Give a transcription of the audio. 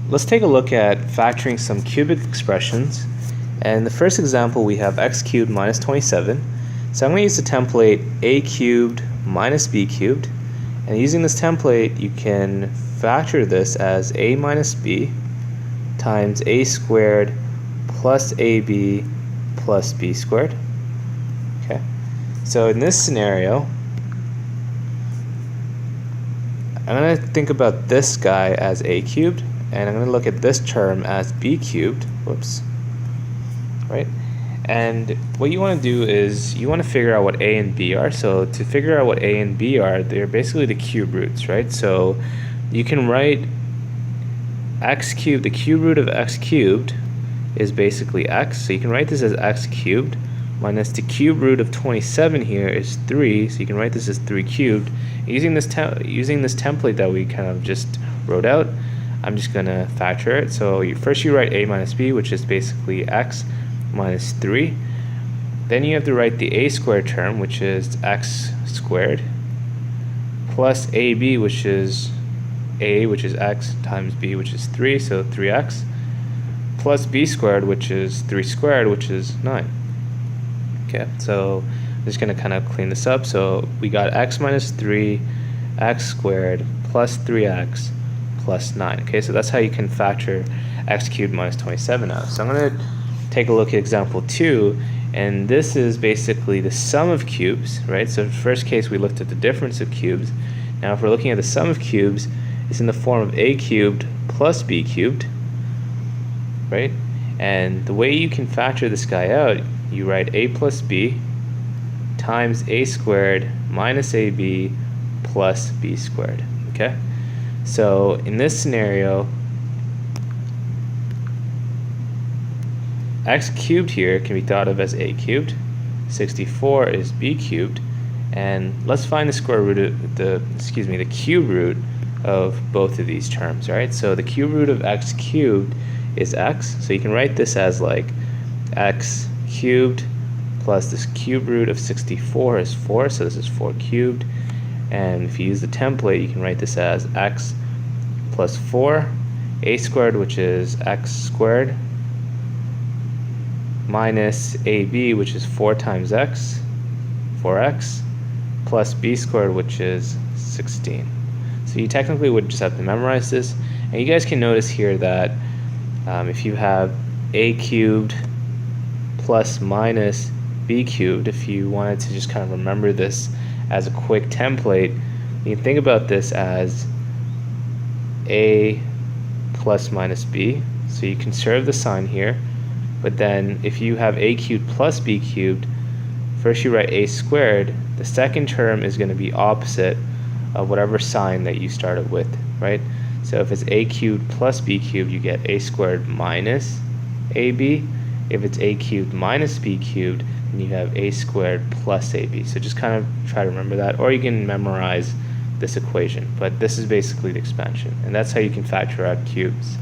let's take a look at factoring some cubic expressions. And in the first example, we have x cubed minus 27. So I'm going to use the template a cubed minus b cubed. And using this template, you can factor this as a minus b times a squared plus ab plus b squared. Okay. So in this scenario, I'm going to think about this guy as a cubed, and I'm going to look at this term as b cubed. Whoops. Right? And what you want to do is you want to figure out what a and b are. So to figure out what a and b are, they're basically the cube roots, right? So you can write x cubed, the cube root of x cubed is basically x. So you can write this as x cubed minus the cube root of 27 here is 3. So you can write this as 3 cubed. Using this template that we kind of just wrote out, I'm just going to factor it. So first you write a minus b, which is basically x minus 3. Then you have to write the a squared term, which is x squared, plus ab, which is a, which is x, times b, which is 3, so 3x, plus b squared, which is 3 squared, which is 9. Okay, so I'm just going to kind of clean this up. So we got x minus 3, x squared, plus 3x, plus 9. Okay, so that's how you can factor x cubed minus 27 out. So I'm going to take a look at example 2, and this is basically the sum of cubes, right? So in the first case we looked at the difference of cubes. Now if we're looking at the sum of cubes, it's in the form of a cubed plus b cubed, right? And the way you can factor this guy out, you write a plus b times a squared minus ab plus b squared, okay? So in this scenario, x cubed here can be thought of as a cubed, 64 is b cubed, and let's find the square root of the cube root of both of these terms, right? So the cube root of x cubed is x, so you can write this as like x cubed plus this cube root of 64 is 4, so this is 4 cubed, and if you use the template, you can write this as x plus 4, a squared, which is x squared, minus ab, which is 4 times x, 4x, plus b squared, which is 16. So you technically would just have to memorize this. And you guys can notice here that if you have a cubed plus minus b cubed, if you wanted to just kind of remember this as a quick template, you can think about this as a plus minus b. So you conserve the sign here. But then if you have a cubed plus b cubed, first you write a squared, the second term is going to be opposite of whatever sign that you started with, right? So if it's a cubed plus b cubed, you get a squared minus ab. If it's a cubed minus b cubed, then you have a squared plus ab. So just kind of try to remember that, or you can memorize this equation. But this is basically the expansion, and that's how you can factor out cubes.